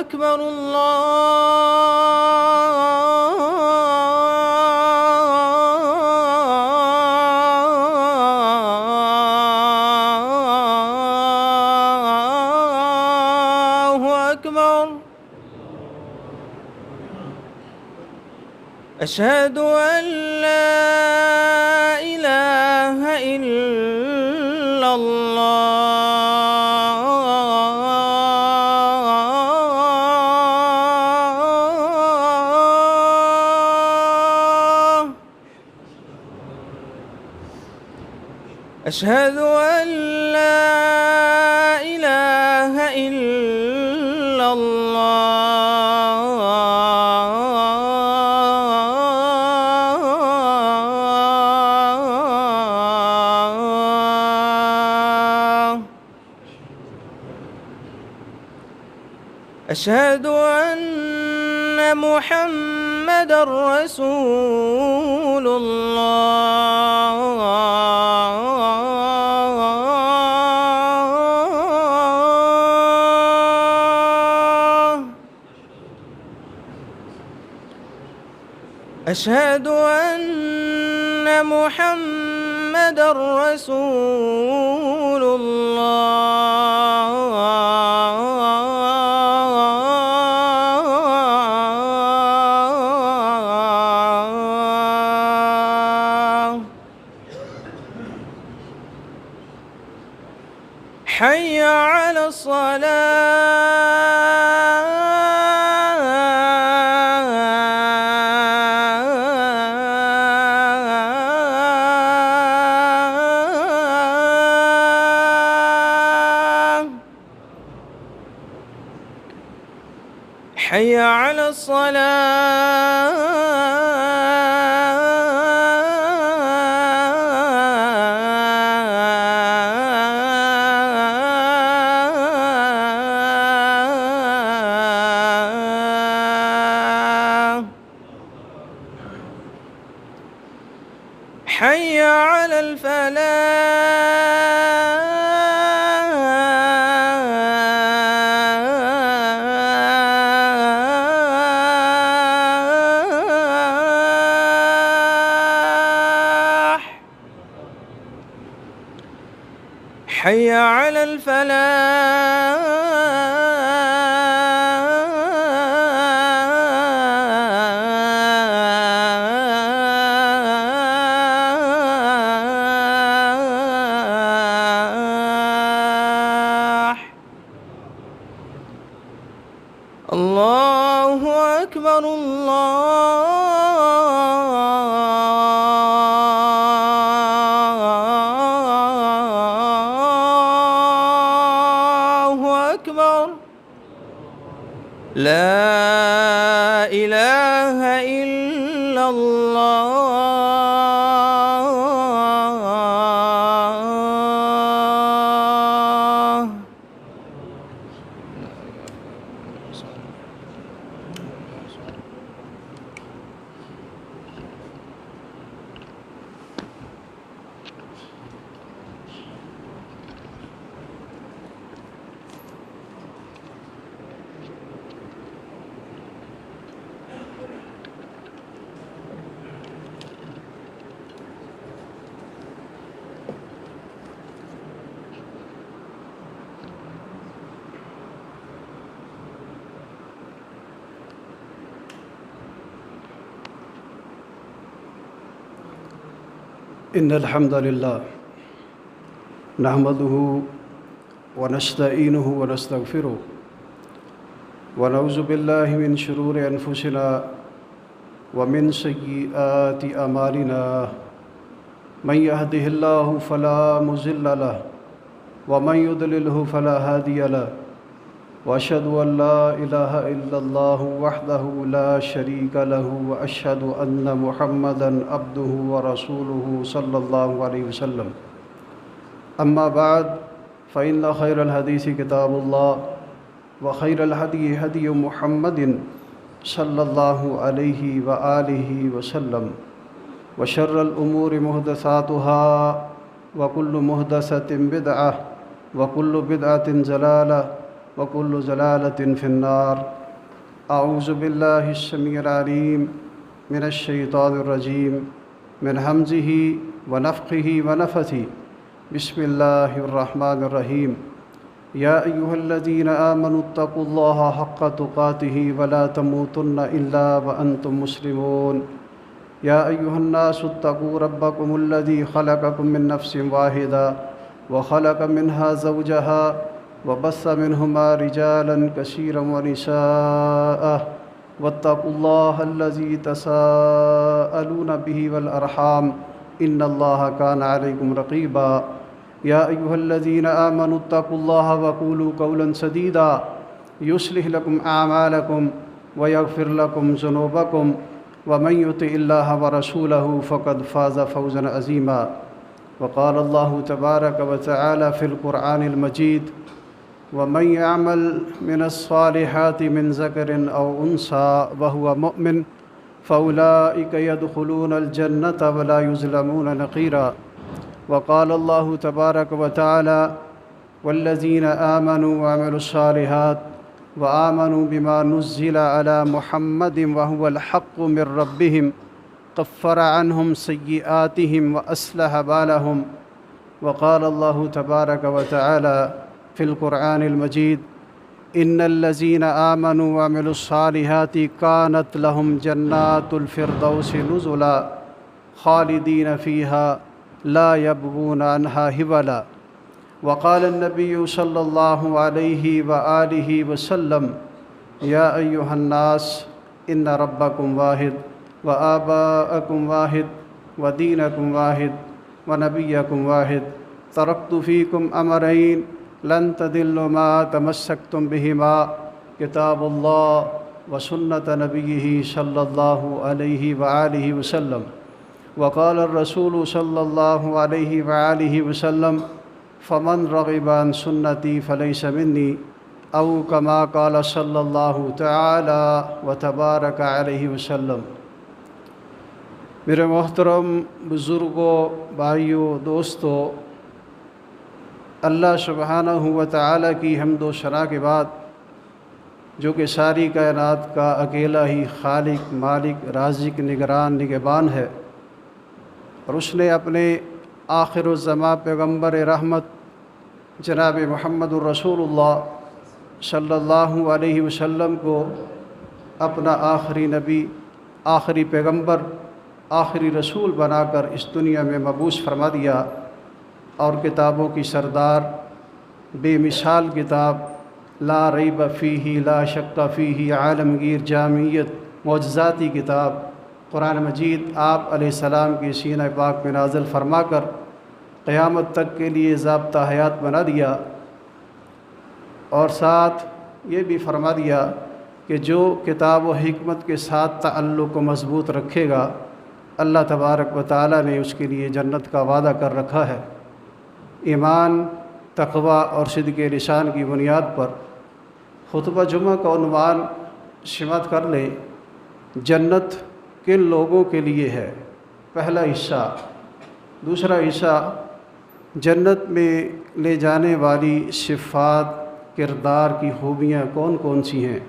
أكبر الله أكبر. أشهد أن لا إله إلا الله. أشهد أن لا إله إلا الله. أشهد أن محمدًا رسول الله. أشهد أن محمدًا رسول الله. حي على الصلاة. حي على الصلاة. حي على الفلاح. حي على الفلاح. الله أكبر الله أكبر. لا إله إلا الله. إن الحمد لله نحمده ونستعينه ونستغفره ونعوذ بالله من شرور أنفسنا ومن سيئات أعمالنا. من يهده الله فلا مضل له ومن يضلله فلا هادي له. وأشهد أن لا إله إلا الله وحده لا شريك له وأشهد أن محمدًا عبده ورسوله صلى الله عليه وسلم. أما بعد فإن خير الحديث كتاب الله وخير الهدي هدي محمد صلى الله عليه وآله وسلم وشر الأمور محدثاتها وكل محدثة بدعة وكل بدعة ضلالة وكل ضلالة في النار. أعوذ بالله السميع العليم من الشيطان الرجيم من همزه ونفخه ونفثه بسم الله الرحمن الرحيم يا أيها الذين آمنوا اتقوا الله حق تقاته ولا تموتن إلا وأنتم مسلمون يا أيها الناس اتقوا ربكم الذي خلقكم من نفس واحدة وخلق منها زوجها وبث منهما رجالا كثيرا ونساء واتقوا الله الذي تساءلون به والأرحام إن الله كان عليكم رقيبا يا أيها الذين آمنوا اتقوا الله وقولوا قولا سديدا يصلح لكم أعمالكم ويغفر لكم ذنوبكم ومن يطع الله ورسوله فقد فاز فوزا عظيما وقال الله تبارك وتعالى في القرآن المجيد ومن يعمل من الصالحات من ذكر أو أنثى وهو مؤمن فأولئك يدخلون الجنة ولا يظلمون نقيرا وقال الله تبارك وتعالى والذين آمنوا وعملوا الصالحات وآمنوا بما نزل على محمد وهو الحق من ربهم كفر عنهم سيئاتهم وأصلح بالهم وقال الله تبارك وتعالى في القرآن المجيد إن الذين آمنوا وعملوا الصالحات كانت لهم جنات الفردوس نزلا خالدين فيها لا يبغون عنها حولا وقال النبي صلى الله عليه وآله وسلم يا أيها الناس إن ربكم واحد وآباءكم واحد ودينكم واحد ونبيكم واحد تركت فيكم أمرين لن تضلوا ما تمسكتم بهما كتاب الله وسنة نبيه صلى الله عليه وآله وسلم وقال الرسول صلى الله عليه وآله وسلم فمن رغب عن سنتي فليس مني أو كما قال صلى الله تعالى وتبارك عليه وسلم۔ میرے محترم بزرگوں، بھائیوں، دوستوں، اللہ سبحانہ و تعالیٰ کی حمد و ثنا کے بعد، جو کہ ساری کائنات کا اکیلا ہی خالق، مالک، رازق، نگران، نگہبان ہے، اور اس نے اپنے آخر الزماں پیغمبر رحمت جناب محمد الرسول اللہ صلی اللہ علیہ وسلم کو اپنا آخری نبی، آخری پیغمبر، آخری رسول بنا کر اس دنیا میں مبعوث فرما دیا، اور کتابوں کی سردار، بے مثال کتاب، لا ریب فیہ لا شک فیہ، عالمگیر، جامعیت، معجزاتی کتاب قرآن مجید آپ علیہ السلام کی سینہ پاک میں نازل فرما کر قیامت تک کے لیے ضابطہ حیات بنا دیا، اور ساتھ یہ بھی فرما دیا کہ جو کتاب و حکمت کے ساتھ تعلق کو مضبوط رکھے گا، اللہ تبارک و تعالیٰ نے اس کے لیے جنت کا وعدہ کر رکھا ہے۔ ایمان، تقوی اور صدق لسان کی بنیاد پر خطبہ جمعہ کا عنوان سماعت کر لیں، جنت کن لوگوں کے لیے ہے۔ پہلا حصہ۔ دوسرا حصہ، جنت میں لے جانے والی صفات، کردار کی خوبیاں کون کون سی ہیں۔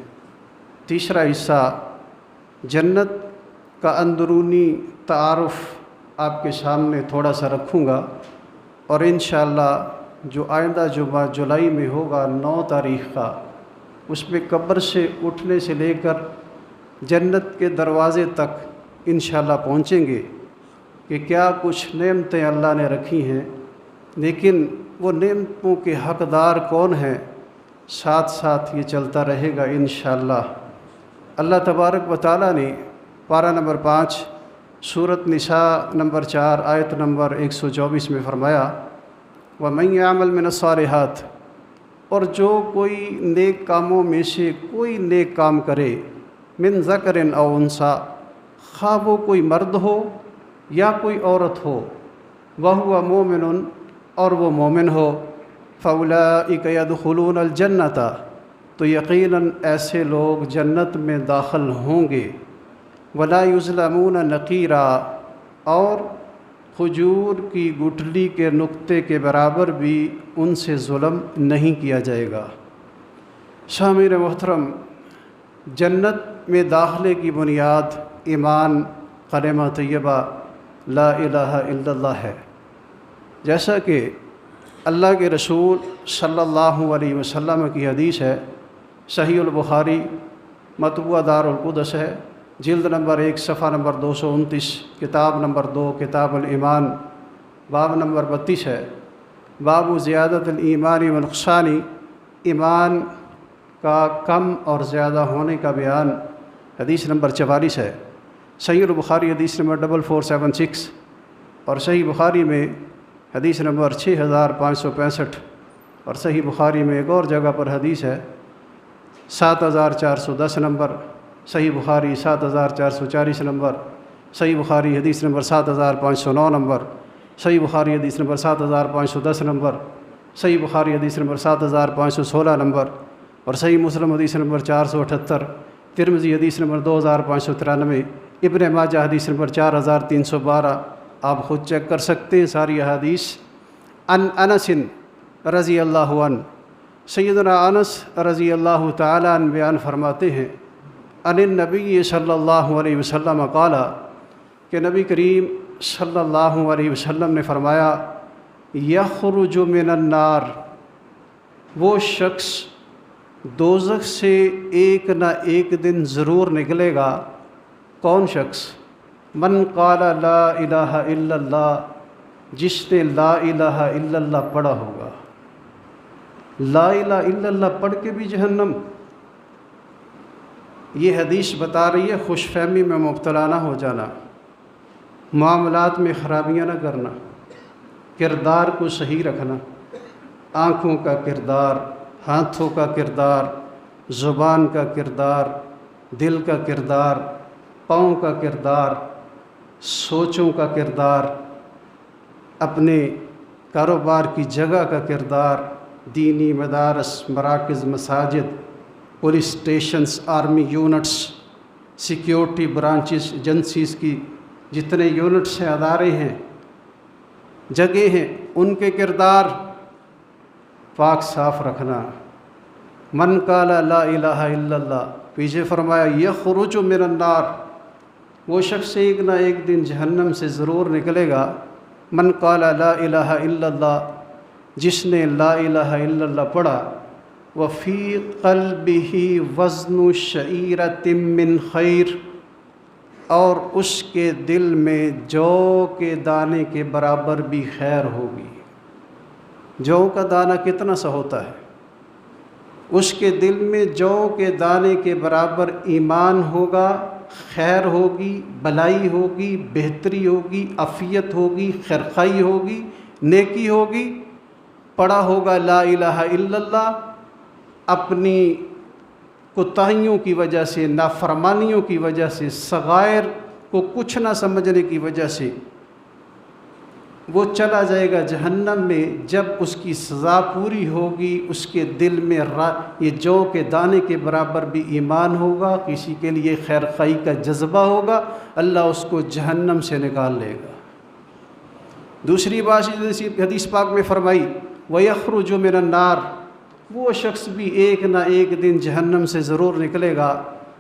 تیسرا حصہ، جنت کا اندرونی تعارف آپ کے سامنے تھوڑا سا رکھوں گا، اور انشاءاللہ جو آئندہ جمعہ جولائی میں ہوگا 9 تاریخ کا، اس میں قبر سے اٹھنے سے لے کر جنت کے دروازے تک انشاءاللہ پہنچیں گے کہ کیا کچھ نعمتیں اللہ نے رکھی ہیں، لیکن وہ نعمتوں کے حقدار کون ہیں، ساتھ ساتھ یہ چلتا رہے گا انشاءاللہ۔ اللہ تبارک و تعالیٰ نے پارہ نمبر 5 سورۃ نساء نمبر 4 آیت نمبر 124 میں فرمایا، وَمَن يَعْمَلْ مِنَ الصَّالِحَاتِ، اور جو کوئی نیک کاموں میں سے کوئی نیک کام کرے، من ذکر او انثیٰ، خواہ وہ کوئی مرد ہو یا کوئی عورت ہو، وَهُوَ مُؤْمِنٌ، اور وہ مومن ہو، فَأُولَئِكَ يَدْخُلُونَ الْجَنَّةَ، تو یقیناً ایسے لوگ جنت میں داخل ہوں گے، وَلَا يُظْلَمُونَ نَقِيرًا، اور کھجور کی گٹھلی کے نقطے کے برابر بھی ان سے ظلم نہیں کیا جائے گا۔ سامعین محترم، جنت میں داخلے کی بنیاد ایمان، کلمہ طیبہ لا الہ الا اللہ ہے، جیسا کہ اللہ کے رسول صلی اللہ علیہ وسلم کی حدیث ہے، صحیح البخاری مطبوعہ دار القدس ہے، جلد نمبر 1 صفحہ نمبر 229، کتاب نمبر 2 کتاب الایمان، باب نمبر 32 ہے، باب زیادت الایمان و نقصانی، ایمان کا کم اور زیادہ ہونے کا بیان، حدیث نمبر 44 ہے، صحیح البخاری حدیث نمبر 4476، اور صحیح بخاری میں حدیث نمبر 6565، اور صحیح بخاری میں ایک اور جگہ پر حدیث ہے 7410 نمبر، صحیح بخاری 7440 نمبر، صحیح بخاری حدیث نمبر 7509 نمبر، صحیح بخاری حدیث نمبر 7510 نمبر، صحیح بخاری حدیث نمبر 7516 نمبر، اور صحیح مسلم حدیث نمبر 478، ترمذی حدیث نمبر 2593، ابن ماجہ حدیث نمبر 4312۔ آپ خود چیک کر سکتے ہیں ساری احادیث۔ ان انس رضی اللہ عنہ، سیدنا انس رضی اللہ تعالیٰ عنہ بیان فرماتے ہیں، ان النبی صلی اللہ علیہ وسلم قال، کہ نبی کریم صلی اللہ علیہ وسلم نے فرمایا، یخرج من النار، وہ شخص دوزخ سے ایک نہ ایک دن ضرور نکلے گا۔ کون شخص؟ من قال لا الہ الا اللہ، جس نے لا الہ الا اللہ پڑھا ہوگا۔ لا الہ الا اللہ پڑھ کے بھی جہنم؟ یہ حدیث بتا رہی ہے خوش فہمی میں مبتلا نہ ہو جانا، معاملات میں خرابیاں نہ کرنا، کردار کو صحیح رکھنا، آنکھوں کا کردار، ہاتھوں کا کردار، زبان کا کردار، دل کا کردار، پاؤں کا کردار، سوچوں کا کردار، اپنے کاروبار کی جگہ کا کردار، دینی مدارس، مراکز، مساجد، police stations, army units, security branches, agencies کی جتنے یونٹس ہیں، ادارے ہیں، جگہ ہیں، ان کے کردار پاک صاف رکھنا۔ من قال لا الہ الا اللہ، پیچھے فرمایا یخرج من النار، وہ شخص ایک نہ ایک دن جہنم سے ضرور نکلے گا۔ من قال لا الہ الا اللہ، جس نے لا الہ الا اللہ پڑھا، وفی قلبہ وزن شعیرۃ من خیر، اور اس کے دل میں جو کے دانے کے برابر بھی خیر ہوگی۔ جو کا دانہ کتنا سا ہوتا ہے؟ اس کے دل میں جو کے دانے کے برابر ایمان ہوگا، خیر ہوگی، بھلائی ہوگی، بہتری ہوگی، عافیت ہوگی، خیرخوائی ہوگی، نیکی ہوگی، پڑھا ہوگا لا الہ الا اللہ، اپنی کوتاہیوں کی وجہ سے، نافرمانیوں کی وجہ سے، صغائر کو کچھ نہ سمجھنے کی وجہ سے وہ چلا جائے گا جہنم میں۔ جب اس کی سزا پوری ہوگی، اس کے دل میں یہ جو کے دانے کے برابر بھی ایمان ہوگا، کسی کے لیے خیر خواہی کا جذبہ ہوگا، اللہ اس کو جہنم سے نکال لے گا۔ دوسری بات حدیث پاک میں فرمائی، وَيَخْرُجُ مِنَ النَّارِ، وہ شخص بھی ایک نہ ایک دن جہنم سے ضرور نکلے گا۔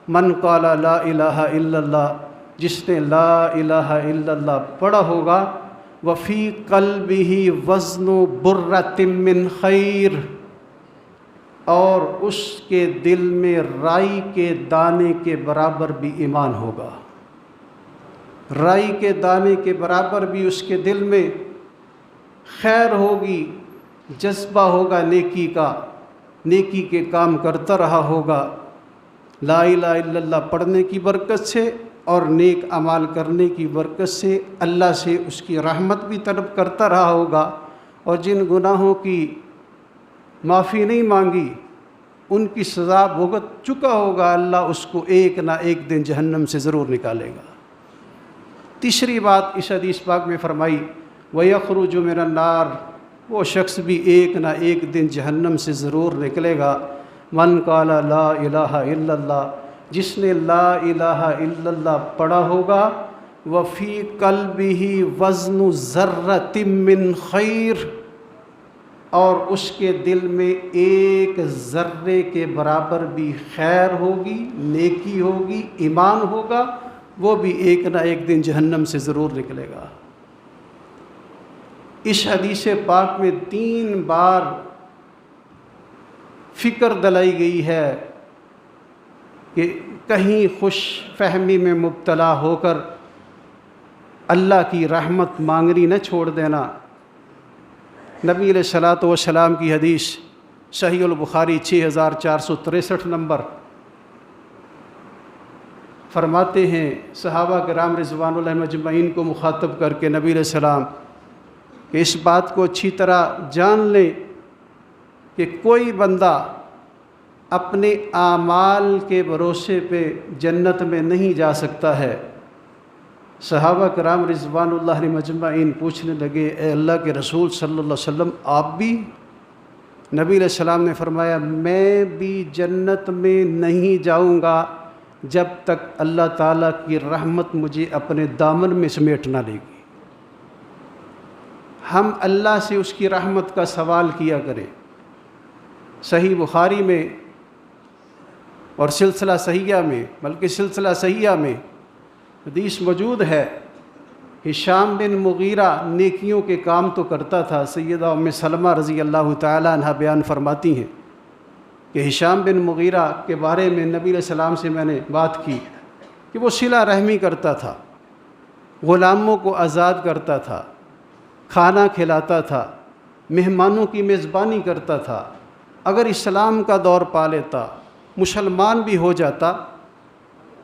من قال لا الہ الا اللہ، جس نے لا الہ الا اللہ پڑھا ہوگا، وفی قلبہ وزن برۃ من خیر، اور اس کے دل میں رائی کے دانے کے برابر بھی ایمان ہوگا۔ رائی کے دانے کے برابر بھی اس کے دل میں خیر ہوگی، جذبہ ہوگا نیکی کا، نیکی کے کام کرتا رہا ہوگا، لا الہ الا اللہ پڑھنے کی برکت سے اور نیک اعمال کرنے کی برکت سے اللہ سے اس کی رحمت بھی طلب کرتا رہا ہوگا، اور جن گناہوں کی معافی نہیں مانگی ان کی سزا بھگت چکا ہوگا، اللہ اس کو ایک نہ ایک دن جہنم سے ضرور نکالے گا۔ تیسری بات اس حدیث پاک میں فرمائی، وَيَخْرُجُ مِنَ النَّارِ، وہ شخص بھی ایک نہ ایک دن جہنم سے ضرور نکلے گا۔ من قال لا الہ الا اللہ، جس نے لا الہ الا اللہ پڑھا ہوگا، وفی قلبہ وزن ذرۃ من خیر، اور اس کے دل میں ایک ذرے کے برابر بھی خیر ہوگی، نیکی ہوگی، ایمان ہوگا، وہ بھی ایک نہ ایک دن جہنم سے ضرور نکلے گا۔ اس حدیث پاک میں 3 بار فکر دلائی گئی ہے کہ کہیں خوش فہمی میں مبتلا ہو کر اللہ کی رحمت مانگنی نہ چھوڑ دینا۔ نبی علیہ الصلوۃ والسلام کی حدیث صحیح البخاری 6463 نمبر، فرماتے ہیں صحابہ کرام رضوان اللہ مجمعین کو مخاطب کر کے نبی علیہ السلام کہ اس بات کو اچھی طرح جان لیں کہ کوئی بندہ اپنے اعمال کے بھروسے پہ جنت میں نہیں جا سکتا ہے۔ صحابہ کرام رضوان اللہ مجمعین پوچھنے لگے اے اللہ کے رسول صلی اللہ علیہ وسلم آپ بھی؟ نبی علیہ السلام نے فرمایا میں بھی جنت میں نہیں جاؤں گا جب تک اللہ تعالیٰ کی رحمت مجھے اپنے دامن میں سمیٹ نہ لے گی۔ ہم اللہ سے اس کی رحمت کا سوال کیا کریں۔ صحیح بخاری میں اور سلسلہ صحیحہ میں، بلکہ سلسلہ صحیحہ میں حدیث موجود ہے کہ ہشام بن مغیرہ نیکیوں کے کام تو کرتا تھا۔ سیدہ ام سلمہ رضی اللہ تعالیٰ عنہ بیان فرماتی ہیں کہ ہشام بن مغیرہ کے بارے میں نبی علیہ السلام سے میں نے بات کی کہ وہ صلہ رحمی کرتا تھا، غلاموں کو آزاد کرتا تھا، کھانا کھلاتا تھا، مہمانوں کی میزبانی کرتا تھا۔ اگر اسلام کا دور پا لیتا، مسلمان بھی ہو جاتا،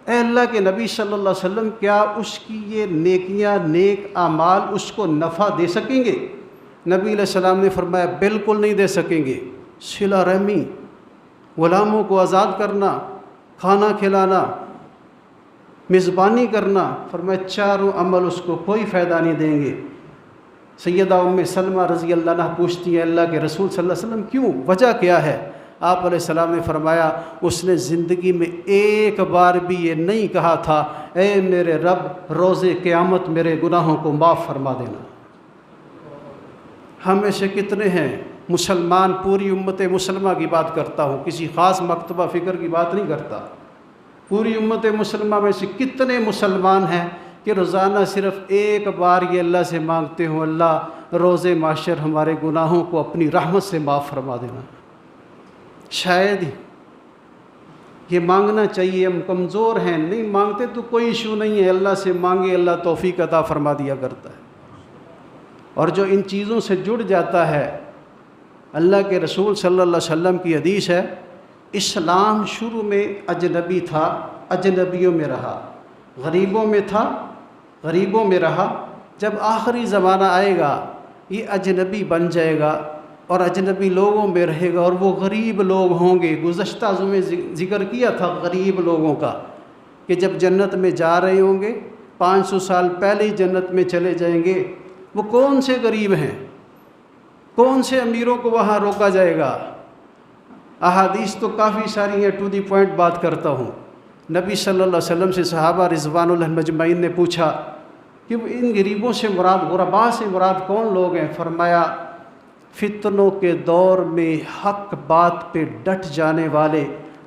اے اللہ کے نبی صلی اللہ علیہ وسلم کیا اس کی یہ نیکیاں، نیک اعمال اس کو نفع دے سکیں گے؟ نبی علیہ السلام نے فرمایا بالکل نہیں دے سکیں گے۔ صلہ رحمی، غلاموں کو آزاد کرنا، کھانا کھلانا، میزبانی کرنا، فرمایا چاروں عمل اس کو کوئی فائدہ نہیں دیں گے۔ سیدہ ام سلمہ رضی اللہ عنہ پوچھتی ہیں اللہ کے رسول صلی اللہ علیہ وسلم کیوں، وجہ کیا ہے؟ آپ علیہ السلام نے فرمایا اس نے زندگی میں ایک بار بھی یہ نہیں کہا تھا اے میرے رب روز قیامت میرے گناہوں کو معاف فرما دینا۔ ہم میں سے کتنے ہیں مسلمان، پوری امت مسلمہ کی بات کرتا ہوں، کسی خاص مکتبہ فکر کی بات نہیں کرتا، پوری امت مسلمہ میں سے کتنے مسلمان ہیں کہ روزانہ صرف ایک بار یہ اللہ سے مانگتے ہوں اللہ روز محشر ہمارے گناہوں کو اپنی رحمت سے معاف فرما دینا۔ شاید یہ مانگنا چاہیے، ہم کمزور ہیں، نہیں مانگتے تو کوئی ایشو نہیں ہے، اللہ سے مانگے، اللہ توفیق عطا فرما دیا کرتا ہے۔ اور جو ان چیزوں سے جڑ جاتا ہے، اللہ کے رسول صلی اللہ علیہ وسلم کی حدیث ہے اسلام شروع میں اجنبی تھا، اجنبیوں میں رہا، غریبوں میں تھا، غریبوں میں رہا، جب آخری زمانہ آئے گا یہ اجنبی بن جائے گا اور اجنبی لوگوں میں رہے گا اور وہ غریب لوگ ہوں گے۔ گزشتہ میں ذکر کیا تھا غریب لوگوں کا کہ جب جنت میں جا رہے ہوں گے 500 سال پہلے ہی جنت میں چلے جائیں گے، وہ کون سے غریب ہیں، کون سے امیروں کو وہاں روکا جائے گا؟ احادیث تو کافی ساری ہیں، ٹو دی پوائنٹ بات کرتا ہوں۔ نبی صلی اللہ علیہ وسلم سے صحابہ رضوان اللہ مجمعین نے پوچھا کہ ان غریبوں سے مراد، غرباء سے مراد کون لوگ ہیں؟ فرمایا فتنوں کے دور میں حق بات پہ ڈٹ جانے والے،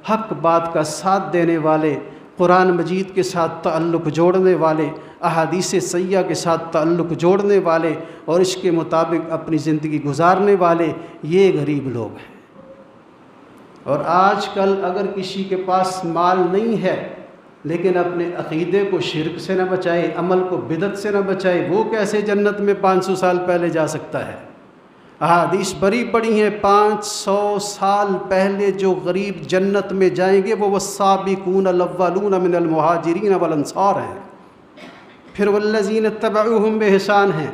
حق بات کا ساتھ دینے والے، قرآن مجید کے ساتھ تعلق جوڑنے والے، احادیث صحیحہ کے ساتھ تعلق جوڑنے والے اور اس کے مطابق اپنی زندگی گزارنے والے، یہ غریب لوگ ہیں۔ اور آج کل اگر کسی کے پاس مال نہیں ہے لیکن اپنے عقیدے کو شرک سے نہ بچائے، عمل کو بدعت سے نہ بچائے، وہ کیسے جنت میں 500 سال پہلے جا سکتا ہے؟ احادیث بڑی پڑی ہیں، 500 سال پہلے جو غریب جنت میں جائیں گے وہ والسابقون الاولون من المہاجرین والانصار ہیں، پھر والذین اتبعوہم بإحسان ہیں۔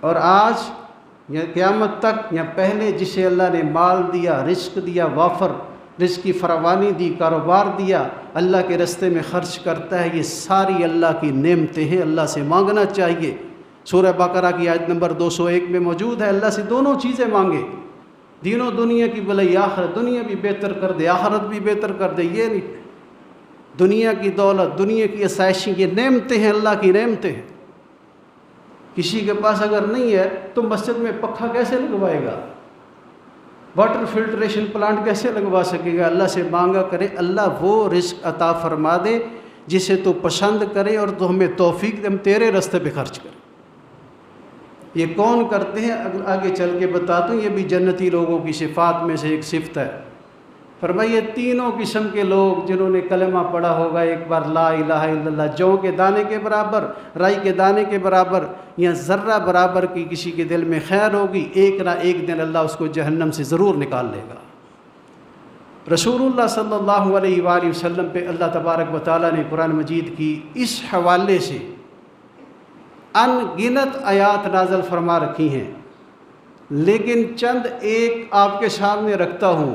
اور آج یا قیامت تک یا پہلے جسے اللہ نے مال دیا، رزق دیا، وافر رزق کی فراوانی دی، کاروبار دیا، اللہ کے راستے میں خرچ کرتا ہے، یہ ساری اللہ کی نعمتیں ہیں، اللہ سے مانگنا چاہیے۔ سورہ بقرہ کی آیت نمبر 201 میں موجود ہے اللہ سے دونوں چیزیں مانگے، دین و دنیا کی بھلائی، آخرت، دنیا بھی بہتر کر دے، آخرت بھی بہتر کر دے۔ یہ نہیں دنیا کی دولت، دنیا کی آسائشیں، یہ نعمتیں ہیں، اللہ کی نعمتیں ہیں۔ کسی کے پاس اگر نہیں ہے تو مسجد میں پنکھا کیسے لگوائے گا؟ واٹر فلٹریشن پلانٹ کیسے لگوا سکے گا؟ اللہ سے مانگا کرے، اللہ وہ رزق عطا فرما دے جسے تو پسند کرے اور تو ہمیں توفیق دے ہم تیرے راستے پہ خرچ کریں۔ یہ کون کرتے ہیں آگے چل کے بتاتا ہوں، یہ بھی جنتی لوگوں کی صفات میں سے ایک صفت ہے۔ فرمائیے تینوں قسم کے لوگ جنہوں نے کلمہ پڑھا ہوگا ایک بار لا الہ الا اللہ، جو کے دانے کے برابر، رائی کے دانے کے برابر یا ذرہ برابر کی کسی کے دل میں خیر ہوگی، ایک نہ ایک دن اللہ اس کو جہنم سے ضرور نکال لے گا۔ رسول اللہ صلی اللہ علیہ وآلہ وسلم پہ اللہ تبارک و تعالیٰ نے قرآن مجید کی اس حوالے سے ان گنت آیات نازل فرما رکھی ہیں، لیکن چند ایک آپ کے سامنے رکھتا ہوں۔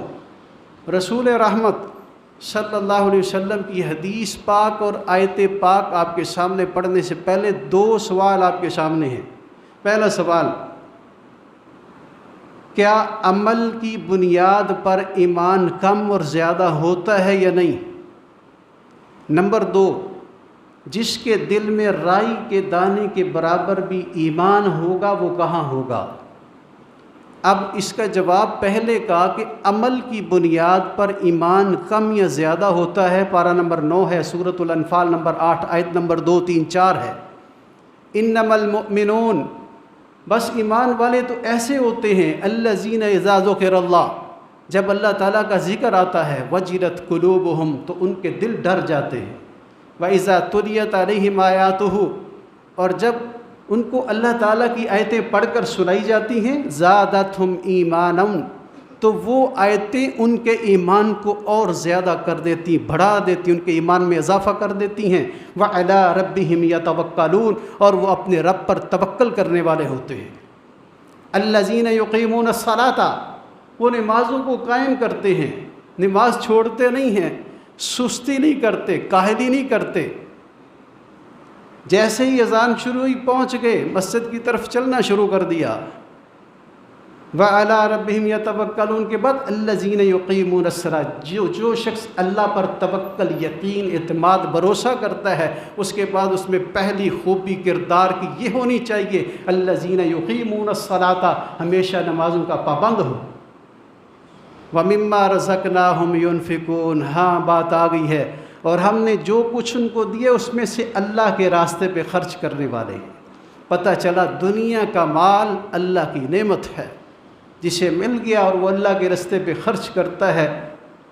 رسول رحمت صلی اللہ علیہ وسلم کی حدیث پاک اور آیت پاک آپ کے سامنے پڑھنے سے پہلے دو سوال آپ کے سامنے ہیں۔ پہلا سوال، کیا عمل کی بنیاد پر ایمان کم اور زیادہ ہوتا ہے یا نہیں؟ نمبر دو، جس کے دل میں رائی کے دانے کے برابر بھی ایمان ہوگا وہ کہاں ہوگا؟ اب اس کا جواب پہلے کہا کہ عمل کی بنیاد پر ایمان کم یا زیادہ ہوتا ہے، پارہ نمبر 9 ہے، سورۃ الانفال نمبر 8 آیت نمبر 2 3 4 ہے۔ انما المؤمنون، بس ایمان والے تو ایسے ہوتے ہیں الذین اذا ذکر اللہ، جب اللہ تعالیٰ کا ذکر آتا ہے وجلت قلوبہم، تو ان کے دل ڈر جاتے ہیں، وَإِذَا تُلِيَتْ عَلَيْهِمْ آیَاتُهُ، اور جب ان کو اللہ تعالیٰ کی آیتیں پڑھ کر سنائی جاتی ہیں زادتہم ایمانًا، تو وہ آیتیں ان کے ایمان کو اور زیادہ کر دیتی، بڑھا دیتی، ان کے ایمان میں اضافہ کر دیتی ہیں۔ وَعَلَىٰ رَبِّهِمْ يَتَوَكَّلُونَ، اور وہ اپنے رب پر توکل کرنے والے ہوتے ہیں۔ الَّذِينَ يُقِيمُونَ الصَّلَاةَ، وہ نمازوں کو قائم کرتے ہیں، نماز چھوڑتے نہیں ہیں، سستی نہیں کرتے، کاہلی نہیں کرتے، جیسے ہی اذان شروع ہوئی پہنچ گئے، مسجد کی طرف چلنا شروع کر دیا۔ وَعَلَىٰ رَبِّهِمْ يَتَوَكَّلُونَ کے بعد الَّذِينَ يُقِيمُونَ الصَّلَاةَ، جو شخص اللہ پر توکل، یقین، اعتماد، بھروسہ کرتا ہے، اس کے بعد اس میں پہلی خوبی کردار کی یہ ہونی چاہیے الَّذِينَ يُقِيمُونَ الصَّلَاةَ، ہمیشہ نمازوں کا پابند ہو۔ وَمِمَّا رَزَقْنَاهُمْ يُنْفِقُونَ، ہاں بات آ گئی ہے، اور ہم نے جو کچھ ان کو دیے اس میں سے اللہ کے راستے پہ خرچ کرنے والے ہیں۔ پتہ چلا دنیا کا مال اللہ کی نعمت ہے، جسے مل گیا اور وہ اللہ کے راستے پہ خرچ کرتا ہے،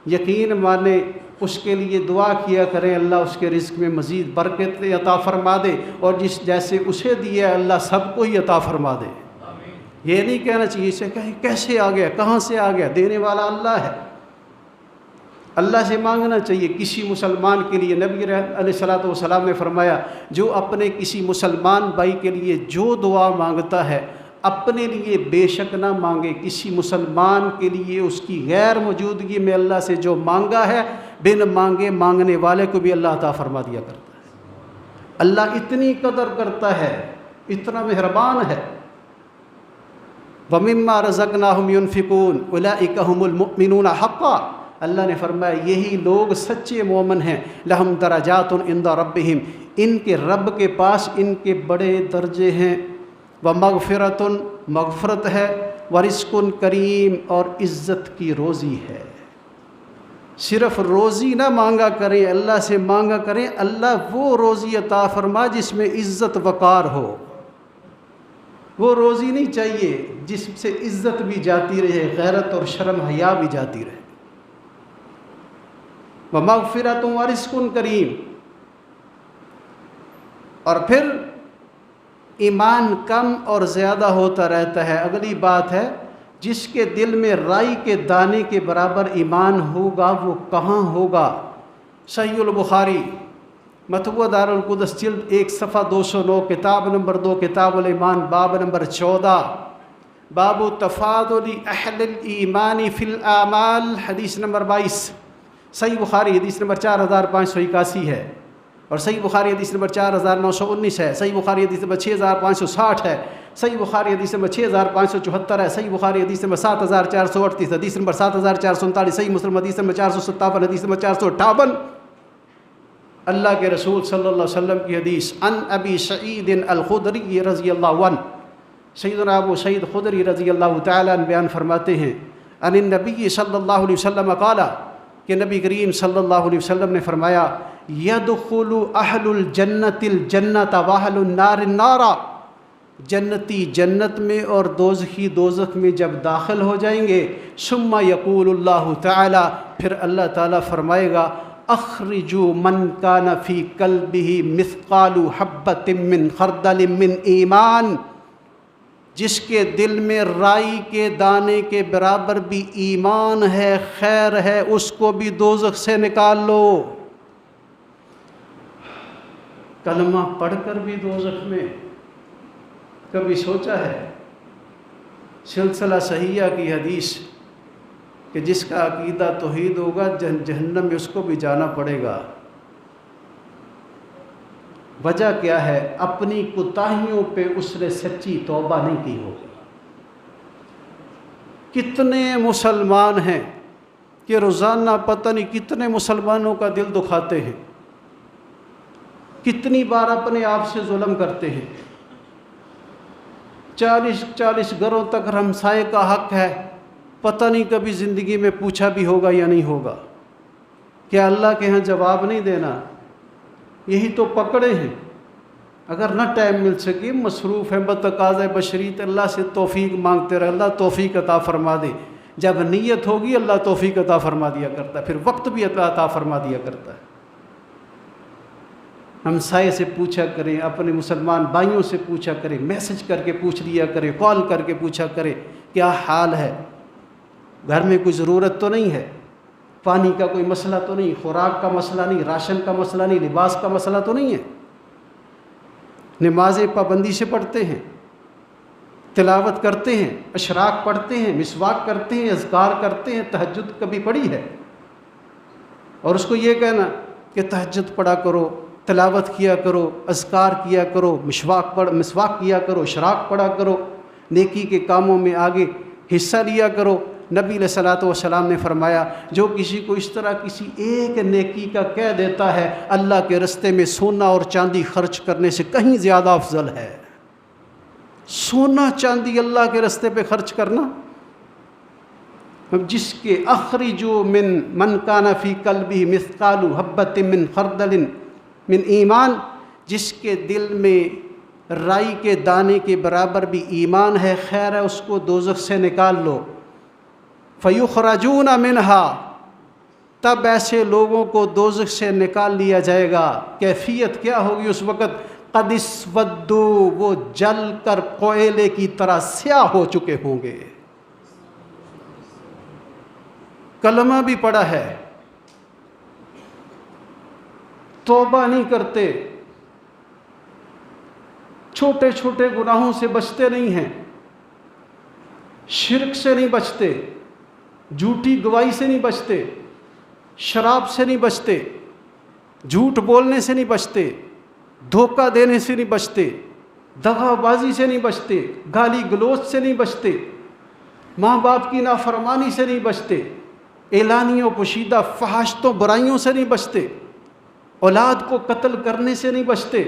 یقین مانے اس کے لیے دعا کیا کریں اللہ اس کے رزق میں مزید برکت عطا فرما دے، اور جیسے اسے دیا اللہ سب کو ہی عطا فرما دے۔ یہ نہیں کہنا چاہیے اسے کہیں کیسے آ گیا، کہاں سے آ گیا، دینے والا اللہ ہے۔ اللہ سے مانگنا چاہیے۔ کسی مسلمان کے لیے نبی علیہ السلام نے فرمایا، جو اپنے کسی مسلمان بھائی کے لیے جو دعا مانگتا ہے اپنے لیے بے شک نہ مانگے، کسی مسلمان کے لیے اس کی غیر موجودگی میں اللہ سے جو مانگا ہے بن مانگے مانگنے والے کو بھی اللہ عطا فرما دیا کرتا ہے۔ اللہ اتنی قدر کرتا ہے، اتنا مہربان ہے۔ وَمِمَّا رَزَقْنَاهُمْ يُنْفِقُونَ أُولَٰئِكَ هُمُ الْمُؤْمِنُونَ حَقًّا، اللہ نے فرمایا یہی لوگ سچے مومن ہیں۔ لَهُمْ دَرَجَاتٌ عِندَ رَبِّهِمْ، ان کے رب کے پاس ان کے بڑے درجے ہیں۔ وَمَغْفِرَةٌ، مغفرت ہے۔ وَرِزْقٌ کریم، اور عزت کی روزی ہے۔ صرف روزی نہ مانگا کریں، اللہ سے مانگا کریں اللہ وہ روزی عطا فرما جس میں عزت وقار ہو۔ وہ روزی نہیں چاہیے جس سے عزت بھی جاتی رہے، غیرت اور شرم حیا بھی جاتی رہے۔ وَمَغْفِرَةٌ وَرِزْقٌ کریم، اور پھر ایمان کم اور زیادہ ہوتا رہتا ہے۔ اگلی بات ہے جس کے دل میں رائی کے دانے کے برابر ایمان ہوگا وہ کہاں ہوگا؟ صحیح البخاری مطبوع دار القدس جلد 1 صفحہ 209، کتاب نمبر 2 کتاب الایمان، باب نمبر 14، باب تفاضل اہل الایمان فی الاعمال، حدیث نمبر 22۔ صحیح بخاری حدیث نمبر 4581 ہے، اور صحیح بخاری حدیث نمبر 4919 ہے، صحیح بخاری حدیث نمبر 6560 ہے، صحیح بخاری حدیث نمبر 6574 ہے، صحیح بخاری حدیث نمبر 7438، حدیث نمبر 7439، صحیح مسلم حدیث نمبر 457، حدیث نمبر 458۔ اللہ کے رسول صلی اللہ علیہ وسلم کی حدیث، ان ابی سعید الخدری رضی اللہ عنہ، سیدنا ابو سعید خدری رضی اللہ تعالیٰ عنہ بیان فرماتے ہیں، ان النبی صلی اللہ علیہ وسلم قال، کہ نبی کریم صلی اللہ علیہ وسلم نے فرمایا، یدخل اہل الجنت الجنت واہل النار النار، جنتی جنت میں اور دوزخی دوزخ میں جب داخل ہو جائیں گے، ثم یقول اللہ تعالی، پھر اللہ تعالیٰ فرمائے گا، اخرجوا من کان فی قلبہ مثقال حبۃ من خردل من ایمان، جس کے دل میں رائی کے دانے کے برابر بھی ایمان ہے، خیر ہے، اس کو بھی دوزخ سے نکال لو۔ کلمہ پڑھ کر بھی دوزخ میں، کبھی سوچا ہے؟ سلسلہ صحیحہ کی حدیث کہ جس کا عقیدہ توحید ہوگا جہنم میں اس کو بھی جانا پڑے گا۔ وجہ کیا ہے؟ اپنی کوتاہیوں پہ اس نے سچی توبہ نہیں کی ہوگی۔ کتنے مسلمان ہیں کہ روزانہ پتہ نہیں کتنے مسلمانوں کا دل دکھاتے ہیں، کتنی بار اپنے آپ سے ظلم کرتے ہیں، 40 گھروں تک ہمسائے کا حق ہے، پتہ نہیں کبھی زندگی میں پوچھا بھی ہوگا یا نہیں ہوگا، کیا اللہ کے ہاں جواب نہیں دینا؟ یہی تو پکڑے ہیں۔ اگر نہ ٹائم مل سکے، مصروف ہیں بتقاضۂ بشریت، اللہ سے توفیق مانگتے رہے، اللہ توفیق عطا فرما دے۔ جب نیت ہوگی اللہ توفیق عطا فرما دیا کرتا ہے، پھر وقت بھی عطا فرما دیا کرتا ہے۔ ہمسائے سے پوچھا کریں، اپنے مسلمان بھائیوں سے پوچھا کریں، میسج کر کے پوچھ لیا کریں، کال کر کے پوچھا کریں کیا حال ہے، گھر میں کوئی ضرورت تو نہیں ہے، پانی کا کوئی مسئلہ تو نہیں، خوراک کا مسئلہ نہیں، راشن کا مسئلہ نہیں، لباس کا مسئلہ تو نہیں ہے۔ نمازیں پابندی سے پڑھتے ہیں، تلاوت کرتے ہیں، اشراق پڑھتے ہیں، مسواک کرتے ہیں، اذکار کرتے ہیں، تہجد کبھی پڑھی ہے؟ اور اس کو یہ کہنا کہ تہجد پڑھا کرو، تلاوت کیا کرو، اذکار کیا کرو، مسواک کیا کرو، اشراق پڑھا کرو، نیکی کے کاموں میں آگے حصہ لیا کرو۔ نبی علیہ الصلوۃ والسلام نے فرمایا، جو کسی کو اس طرح کسی ایک نیکی کا کہہ دیتا ہے، اللہ کے رستے میں سونا اور چاندی خرچ کرنے سے کہیں زیادہ افضل ہے۔ سونا چاندی اللہ کے رستے پہ خرچ کرنا، جس کے اخرجوا من کان فی قلبہ مثقال حبۃ من خردل من ایمان، جس کے دل میں رائی کے دانے کے برابر بھی ایمان ہے، خیر ہے، اس کو دوزخ سے نکال لو۔ فیخرجون منہا، تب ایسے لوگوں کو دوزخ سے نکال لیا جائے گا۔ کیفیت کیا ہوگی اس وقت؟ قد اسودوا، وہ جل کر کوئلے کی طرح سیاہ ہو چکے ہوں گے۔ کلمہ بھی پڑھا ہے، توبہ نہیں کرتے، چھوٹے چھوٹے گناہوں سے بچتے نہیں ہیں، شرک سے نہیں بچتے، جھوٹی گواہی سے نہیں بچتے، شراب سے نہیں بچتے، جھوٹ بولنے سے نہیں بچتے، دھوکہ دینے سے نہیں بچتے، دغا بازی سے نہیں بچتے، گالی گلوچ سے نہیں بچتے، ماں باپ کی نافرمانی سے نہیں بچتے، اعلانیہ و پوشیدہ فحاشتوں برائیوں سے نہیں بچتے، اولاد کو قتل کرنے سے نہیں بچتے،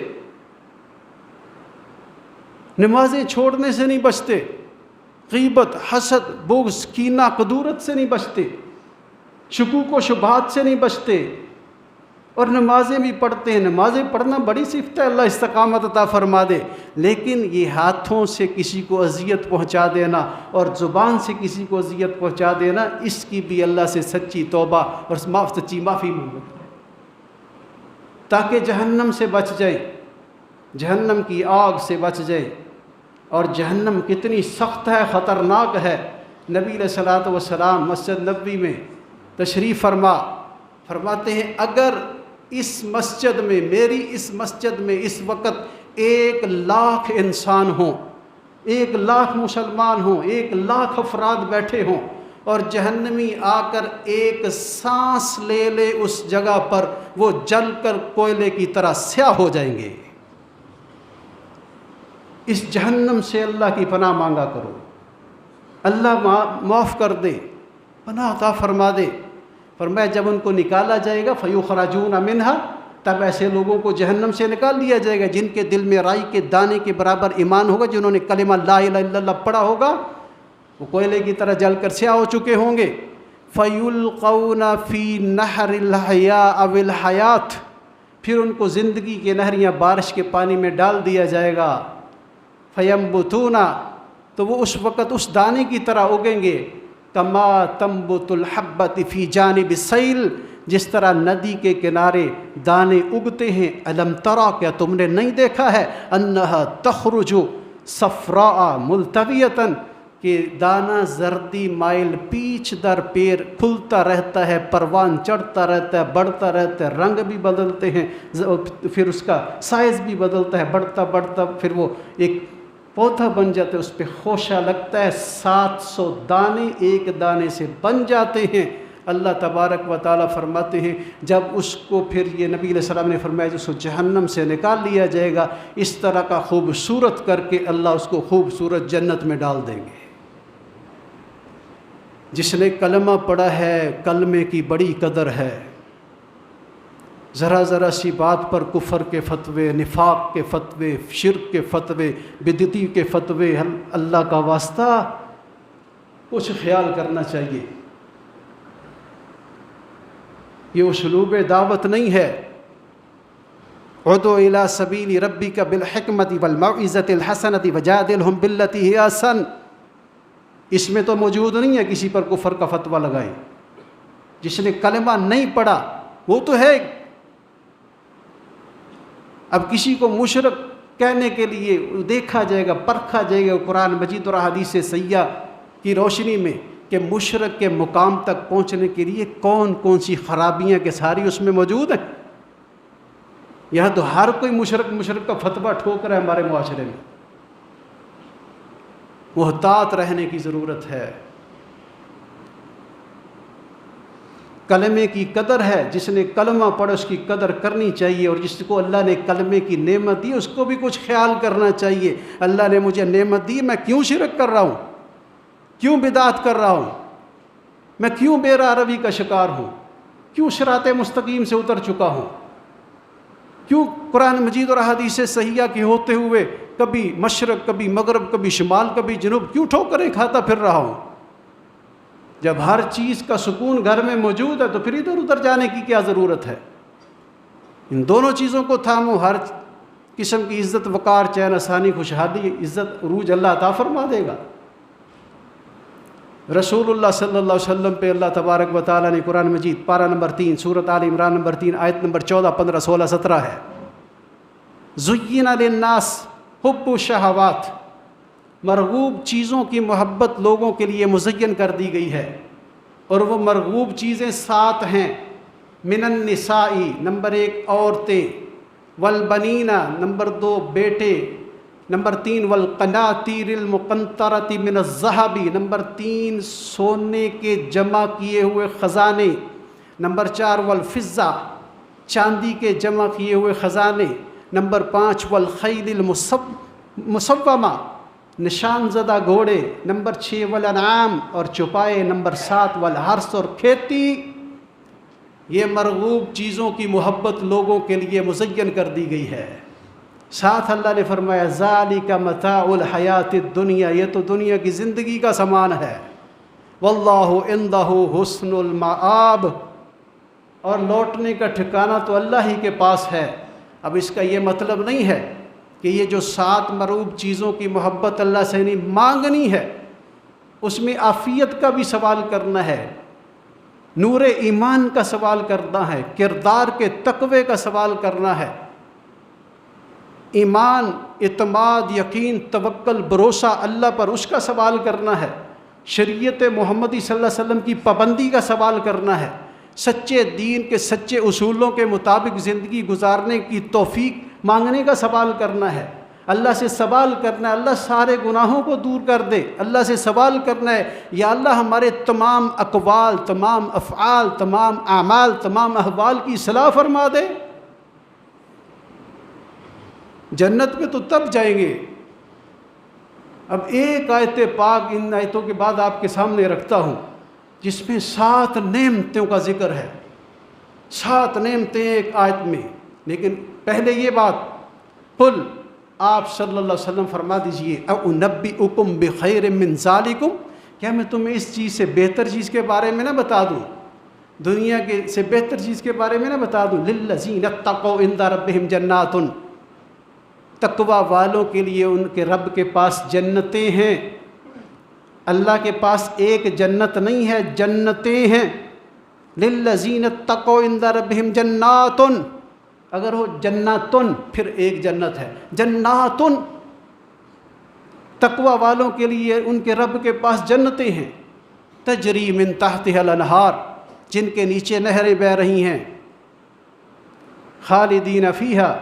نمازیں چھوڑنے سے نہیں بچتے، غیبت، حسد، بغض، کینہ، قدورت سے نہیں بچتے، شکوک و شبہات سے نہیں بچتے، اور نمازیں بھی پڑھتے ہیں۔ نمازیں پڑھنا بڑی صفت ہے، اللہ استقامت عطا فرما دے، لیکن یہ ہاتھوں سے کسی کو اذیت پہنچا دینا اور زبان سے کسی کو اذیت پہنچا دینا، اس کی بھی اللہ سے سچی توبہ اور سچی معافی مانگو تاکہ جہنم سے بچ جائے، جہنم کی آگ سے بچ جائے۔ اور جہنم کتنی سخت ہے، خطرناک ہے۔ نبی علیہ الصلوۃ والسلام مسجد نبوی میں تشریف فرماتے ہیں، اگر اس مسجد میں، میری اس مسجد میں اس وقت 1,00,000 انسان ہوں، 1,00,000 مسلمان ہوں، 1,00,000 افراد بیٹھے ہوں، اور جہنمی آ کر ایک سانس لے لے اس جگہ پر، وہ جل کر کوئلے کی طرح سیاہ ہو جائیں گے۔ اس جہنم سے اللہ کی پناہ مانگا کرو، اللہ معاف کر دے، پناہ عطا فرما دے۔ فرمایا جب ان کو نکالا جائے گا، فیخرجون منہا، تب ایسے لوگوں کو جہنم سے نکال دیا جائے گا جن کے دل میں رائی کے دانے کے برابر ایمان ہوگا، جنہوں نے کلمہ لا الہ الا اللہ پڑھا ہوگا، وہ کوئلے کی طرح جل کر سیاہ ہو چکے ہوں گے۔ فَيُلْقَوْنَ فِي نَحْرِ الْحَيَاءِ أَوِ الْحَيَاةِ، پھر ان کو زندگی کے نہر یا بارش کے پانی میں ڈال دیا جائے گا۔ فَيَنْبُتُونَ، تو وہ اس وقت اس دانے کی طرح اگیں گے، كَمَا تَنْبُتُ الْحَبَّةِ فِي جَانِبِ السَّيْلِ، جس طرح ندی کے کنارے دانے اگتے ہیں۔ أَلَمْ تَرَى، کیا تم نے نہیں دیکھا ہے، أَنَّهَا تَخْرُجُ صَفْرَاءَ مُلْتَوِيَةً، کہ دانہ زردی مائل پیچ در پیر کھلتا رہتا ہے، پروان چڑھتا رہتا ہے، بڑھتا رہتا ہے، رنگ بھی بدلتے ہیں، پھر اس کا سائز بھی بدلتا ہے، بڑھتا بڑھتا پھر وہ ایک پودا بن جاتا ہے، اس پہ خوشہ لگتا ہے، 700 دانے ایک دانے سے بن جاتے ہیں۔ اللہ تبارک و تعالیٰ فرماتے ہیں جب اس کو پھر یہ نبی علیہ السلام نے فرمایا جس کو جہنم سے نکال لیا جائے گا، اس طرح کا خوبصورت کر کے اللہ اس کو خوبصورت جنت میں ڈال دیں گے۔ جس نے کلمہ پڑھا ہے، کلمے کی بڑی قدر ہے۔ ذرا ذرا سی بات پر کفر کے فتوے، نفاق کے فتوے، شرک کے فتوے، بدعتی کے فتوے، اللہ کا واسطہ کچھ خیال کرنا چاہیے۔ یہ اسلوب دعوت نہیں ہے۔ ادعو الی سبیل ربک بالحکمۃ والموعظۃ الحسنۃ وجادلہم باللتی ہی احسن، اس میں تو موجود نہیں ہے کسی پر کفر کا فتویٰ لگائیں۔ جس نے کلمہ نہیں پڑھا وہ تو ہے۔ اب کسی کو مشرک کہنے کے لیے دیکھا جائے گا، پرکھا جائے گا قرآن مجید اور احادیث صحیحہ کی روشنی میں کہ مشرک کے مقام تک پہنچنے کے لیے کون کون سی خرابیاں کہ ساری اس میں موجود ہیں۔ یہاں تو ہر کوئی مشرک کا فتویٰ ٹھوک رہا ہے ہمارے معاشرے میں۔ محتاط رہنے کی ضرورت ہے۔ کلمے کی قدر ہے، جس نے کلمہ پڑھا اس کی قدر کرنی چاہیے، اور جس کو اللہ نے کلمے کی نعمت دی اس کو بھی کچھ خیال کرنا چاہیے۔ اللہ نے مجھے نعمت دی، میں کیوں شرک کر رہا ہوں، کیوں بدعت کر رہا ہوں، میں کیوں بے راہ روی کا شکار ہوں، کیوں صراط مستقیم سے اتر چکا ہوں، کیوں قرآن مجید اور احادیث صحیحہ کے ہوتے ہوئے کبھی مشرق کبھی مغرب کبھی شمال کبھی جنوب کیوں ٹھوکریں کھاتا پھر رہا ہوں۔ جب ہر چیز کا سکون گھر میں موجود ہے تو پھر ادھر ادھر جانے کی کیا ضرورت ہے۔ ان دونوں چیزوں کو تھامو، ہر قسم کی عزت وقار، چین آسانی، خوشحالی، عزت عروج اللہ عطا فرما دے گا۔ رسول اللہ صلی اللہ علیہ وسلم پہ اللہ تبارک و تعالیٰ نے قرآن مجید پارہ نمبر 3 سورۃ آل عمران نمبر 3 آیت نمبر 14 15 16 17 ہے۔ زُيِّنَ لِلنَّاسِ حُبُّ الشَّهَوَاتِ، مرغوب چیزوں کی محبت لوگوں کے لیے مزین کر دی گئی ہے، اور وہ مرغوب چیزیں 7 ہیں۔ من النساء نمبر 1 عورتیں، والبنین نمبر 2 بیٹے، نمبر 3 والقناطیر المقنطرۃ من الذہب، نمبر 3 سونے کے جمع کیے ہوئے خزانے، نمبر 4 والفضہ چاندی کے جمع کیے ہوئے خزانے، نمبر 5 والخیل المسومہ نشان زدہ گھوڑے، نمبر 6 والانعام اور چوپائے، نمبر 7 والحرث اور کھیتی۔ یہ مرغوب چیزوں کی محبت لوگوں کے لیے مزین کر دی گئی ہے۔ ساتھ اللہ نے فرمایا ذالک متاع الحیات الدنیا، یہ تو دنیا کی زندگی کا سامان ہے۔ واللہ عندہ حسن المآب، اور لوٹنے کا ٹھکانہ تو اللہ ہی کے پاس ہے۔ اب اس کا یہ مطلب نہیں ہے کہ یہ جو 7 مرغوب چیزوں کی محبت اللہ سے نہیں مانگنی ہے، اس میں عافیت کا بھی سوال کرنا ہے، نور ایمان کا سوال کرنا ہے، کردار کے تقوی کا سوال کرنا ہے، ایمان، اعتماد، یقین، توکل، بھروسہ اللہ پر، اس کا سوال کرنا ہے، شریعت محمدی صلی اللہ علیہ وسلم کی پابندی کا سوال کرنا ہے، سچے دین کے سچے اصولوں کے مطابق زندگی گزارنے کی توفیق مانگنے کا سوال کرنا ہے۔ اللہ سے سوال کرنا ہے اللہ سارے گناہوں کو دور کر دے، اللہ سے سوال کرنا ہے یا اللہ ہمارے تمام اقوال، تمام افعال، تمام اعمال، تمام احوال کی اصلاح فرما دے۔ جنت میں تو تب جائیں گے۔ اب ایک آیت پاک ان آیتوں کے بعد آپ کے سامنے رکھتا ہوں جس میں 7 نعمتوں کا ذکر ہے۔ 7 نعمتیں ایک آیت میں، لیکن پہلے یہ بات، قل آپ صلی اللہ علیہ وسلم فرما دیجئے اُنَبِّئُکُم بِخَیْرٍ مِّن ذَلِکُم، کیا میں تمہیں اس چیز سے بہتر چیز کے بارے میں نہ بتا دوں، دنیا کے سے بہتر چیز کے بارے میں نہ بتا دوں؟ لِلَّذِينَ اتَّقَوْا عِندَ رَبِّهِمْ جَنَّاتٌ، تقوی والوں کے لیے ان کے رب کے پاس جنتیں ہیں۔ اللہ کے پاس ایک جنت نہیں ہے، جنتیں ہیں۔ لِلَّذِينَ اتَّقَوْا عِندَ رَبِّهِمْ جَنَّاتٌ، اگر ہو جناتن پھر ایک جنت ہے، جناتن، تقوی والوں کے لیے ان کے رب کے پاس جنتیں ہیں، تجری من تحتها الانہار، جن کے نیچے نہریں بہہ رہی ہیں، خالدین فیہا،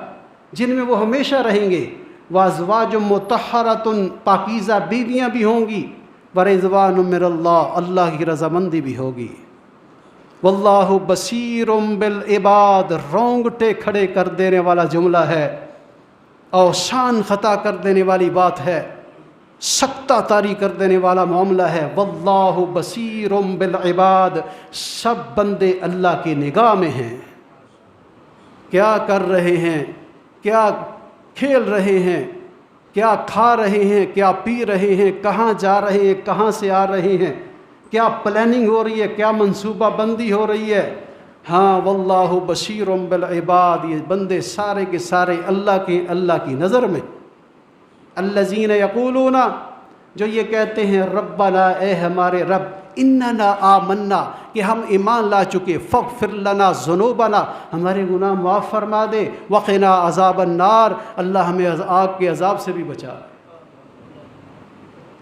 جن میں وہ ہمیشہ رہیں گے، وازواج مطہرۃ، پاکیزہ بیویاں بھی ہوں گی، ورضوان من اللہ، اللہ کی رضامندی بھی ہوگی۔ واللہ بصیر بالعباد، رونگٹے کھڑے کر دینے والا جملہ ہے، اور شان خطا کر دینے والی بات ہے، سکتہ طاری کر دینے والا معاملہ ہے۔ واللہ بصیر بالعباد، سب بندے اللہ کی نگاہ میں ہیں، کیا کر رہے ہیں، کیا کھیل رہے ہیں، کیا کھا رہے ہیں، کیا پی رہے ہیں، کہاں جا رہے ہیں، کہاں سے آ رہے ہیں، کیا پلاننگ ہو رہی ہے، کیا منصوبہ بندی ہو رہی ہے۔ ہاں واللہ بصیر بالعباد، یہ بندے سارے کے سارے اللہ کی نظر میں۔ الذین یقولون، جو یہ کہتے ہیں ربنا، اے ہمارے رب، اننا آمنا، کہ ہم ایمان لا چکے، فاغفر لنا ذنوبنا، ہمارے گناہ معاف فرما دے، وقنا عذاب النار، اللہ ہمیں آگ کے عذاب سے بھی بچا۔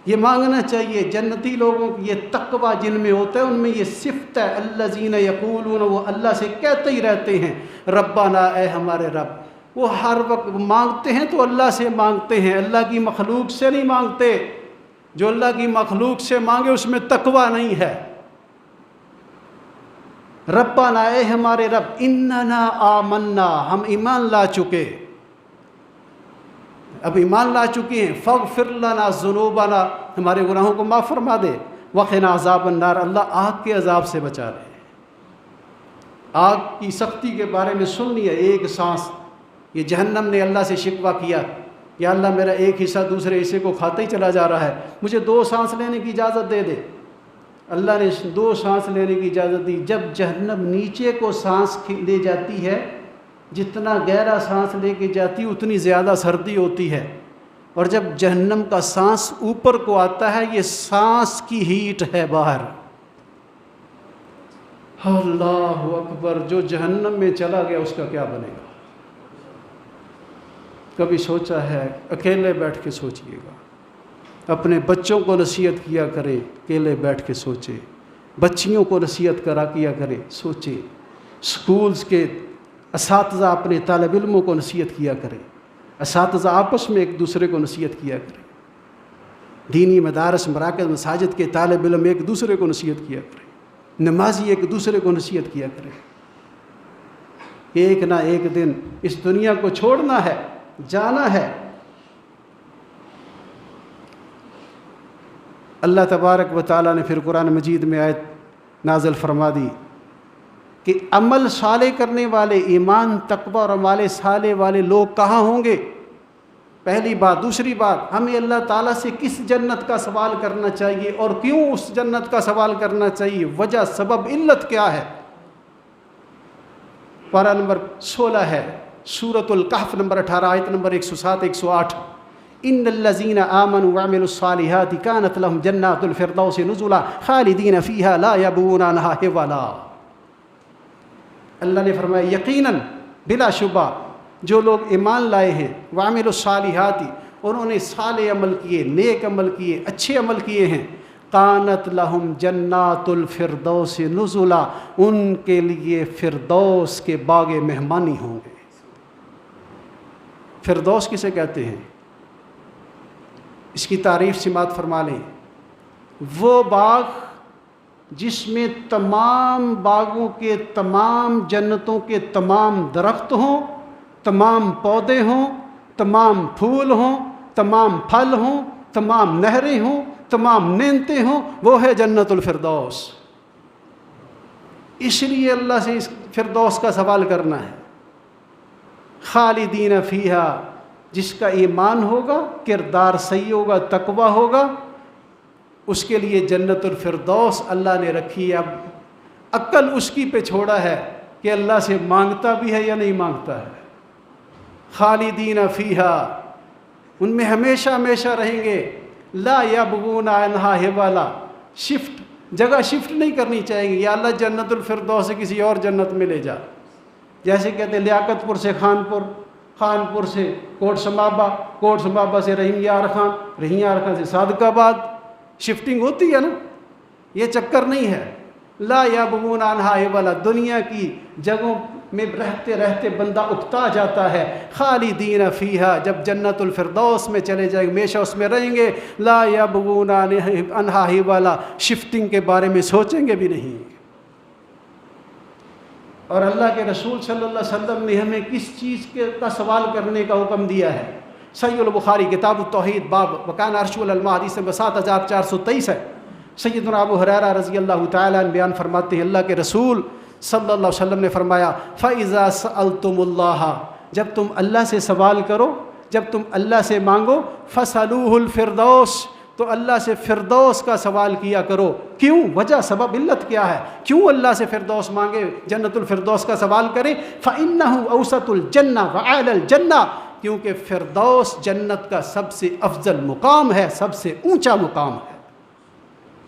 یہ مانگنا چاہیے جنتی لوگوں کی، یہ تقوی جن میں ہوتا ہے ان میں یہ صفت ہے۔ الذین یقولون، وہ اللہ سے کہتے ہی رہتے ہیں ربنا، اے ہمارے رب، وہ ہر وقت مانگتے ہیں تو اللہ سے مانگتے ہیں، اللہ کی مخلوق سے نہیں مانگتے۔ جو اللہ کی مخلوق سے مانگے اس میں تقوی نہیں ہے۔ ربنا، اے ہمارے رب، اننا آمنا، ہم ایمان لا چکے، اب ایمان لا چکے ہیں، فاغفر لنا ذنوبنا، ہمارے گناہوں کو معاف فرما دے، وقنا عذاب النار، اللہ آگ کے عذاب سے بچا لے۔ آگ کی سختی کے بارے میں سن لیا، ایک سانس، یہ جہنم نے اللہ سے شکوہ کیا، یا اللہ میرا ایک حصہ دوسرے حصے کو کھاتے ہی چلا جا رہا ہے، مجھے 2 سانس لینے کی اجازت دے دے۔ اللہ نے 2 سانس لینے کی اجازت دی۔ جب جہنم نیچے کو سانس لے جاتی ہے، جتنا گہرا سانس لے کے جاتی اتنی زیادہ سردی ہوتی ہے، اور جب جہنم کا سانس اوپر کو آتا ہے، یہ سانس کی ہیٹ ہے باہر۔ اللہ اکبر، جو جہنم میں چلا گیا اس کا کیا بنے گا؟ کبھی سوچا ہے؟ اکیلے بیٹھ کے سوچئے گا، اپنے بچوں کو نصیحت کیا کریں، اکیلے بیٹھ کے سوچیں، بچیوں کو نصیحت کیا کریں، سوچیں، سکولز کے اساتذہ اپنے طالب علموں کو نصیحت کیا کریں، اساتذہ آپس میں ایک دوسرے کو نصیحت کیا کریں، دینی مدارس، مراکز، مساجد کے طالب علم ایک دوسرے کو نصیحت کیا کریں، نمازی ایک دوسرے کو نصیحت کیا کریں۔ ایک نہ ایک دن اس دنیا کو چھوڑنا ہے، جانا ہے۔ اللہ تبارک و تعالیٰ نے پھر قرآن مجید میں آیت نازل فرما دی کہ عمل صالح کرنے والے، ایمان، تقوی اور اعمال صالح والے لوگ کہاں ہوں گے؟ پہلی بات۔ دوسری بات، ہمیں اللہ تعالیٰ سے کس جنت کا سوال کرنا چاہیے اور کیوں اس جنت کا سوال کرنا چاہیے؟ وجہ، سبب، علت کیا ہے؟ پارہ نمبر 16 ہے، سورۃ الکہف نمبر 18، آیت نمبر 107 108۔ ان الذین آمنوا وعملوا الصالحات کانت لهم جنات الفردوس نزلا خالدین فیہا لا یبغون عنہا حولا۔ اللہ نے فرمایا یقیناً، بلا شبہ، جو لوگ ایمان لائے ہیں، وعملوا الصالحات، انہوں نے صالح عمل کیے، نیک عمل کیے، اچھے عمل کیے ہیں، کانت لہم جنات الفردوس نزلا، ان کے لیے فردوس کے باغ مہمانی ہوں گے۔ فردوس کسے کہتے ہیں؟ اس کی تعریف سماعت فرما لیں۔ وہ باغ جس میں تمام باغوں کے، تمام جنتوں کے تمام درخت ہوں، تمام پودے ہوں، تمام پھول ہوں، تمام پھل ہوں، تمام نہریں ہوں، تمام نعمتیں ہوں، وہ ہے جنت الفردوس۔ اس لیے اللہ سے اس فردوس کا سوال کرنا ہے۔ خالدین فیہا، جس کا ایمان ہوگا، کردار صحیح ہوگا، تقوی ہوگا، اس کے لیے جنت الفردوس اللہ نے رکھی ہے۔ اب عقل اس کی پہ چھوڑا ہے کہ اللہ سے مانگتا بھی ہے یا نہیں مانگتا ہے۔ خالدین فیہا، ان میں ہمیشہ ہمیشہ رہیں گے۔ لا یبغون عنہا حولا، جگہ شفٹ نہیں کرنی چاہیے، یا اللہ جنت الفردوس سے کسی اور جنت میں لے جا۔ جیسے کہتے ہیں لیاقت پور سے خانپور، خانپور سے کوٹ سمابا، کوٹ سمابا سے رحیم یار خان، رحیم یار خان سے صادق آباد، شفٹنگ ہوتی ہے نا، یہ چکر نہیں ہے۔ لا یبغون عنہا حولا، دنیا کی جگہوں میں رہتے رہتے بندہ اکتا جاتا ہے۔ خالدین فیہا، جب جنت الفردوس میں چلے جائیں گے ہمیشہ اس میں رہیں گے۔ لا یبغون عنہا حولا، شفٹنگ کے بارے میں سوچیں گے بھی نہیں۔ اور اللہ کے رسول صلی اللہ علیہ وسلم نے ہمیں کس چیز کا سوال کرنے کا حکم دیا ہے؟ صحیح البخاری کتاب التوحید باب وکان عرش الماء، حدیث نمبر 7423 ہے۔ سیدنا ابو ہریرہ رضی اللہ تعالیٰ عنہ بیان فرماتے ہیں، اللہ کے رسول صلی اللہ علیہ وسلم نے فرمایا فَإِذَا سَأَلْتُمُ اللَّهَ، جب تم اللہ سے سوال کرو، جب تم اللہ سے مانگو، فَسَأَلُوهُ الْفِرْدَوْسَ، تو اللہ سے فردوس کا سوال کیا کرو۔ کیوں؟ وجہ، سبب، علت کیا ہے؟ کیوں اللہ سے فردوس مانگے، جنت الفردوس کا سوال کرے؟ فَإِنَّهُ أَوْسَطُ الْجَنَّةِ وَأَعْلَى الْجَنَّةِ، کیونکہ فردوس جنت کا سب سے افضل مقام ہے، سب سے اونچا مقام ہے۔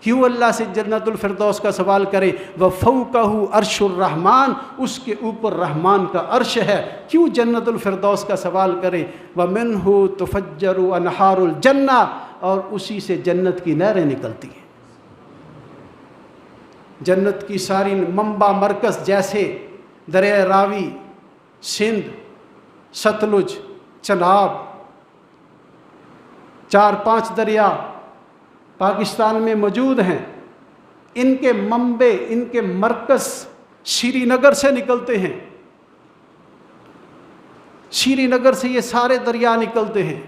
کیوں اللہ سے جنت الفردوس کا سوال کرے؟ وَفَوْقَهُ عَرْشُ الرحمن، اس کے اوپر رحمان کا عرش ہے۔ کیوں جنت الفردوس کا سوال کرے؟ وَمِنْهُ تُفَجَّرُ أَنْهَارُ الْجَنَّةِ، اور اسی سے جنت کی نہریں نکلتی ہیں۔ جنت کی ساری منبع مرکز جیسے دریائے راوی، سندھ، ستلج، چناب، 4-5 دریا پاکستان میں موجود ہیں، ان کے منبع، ان کے مرکز سری نگر سے نکلتے ہیں۔ سری نگر سے یہ سارے دریا نکلتے ہیں۔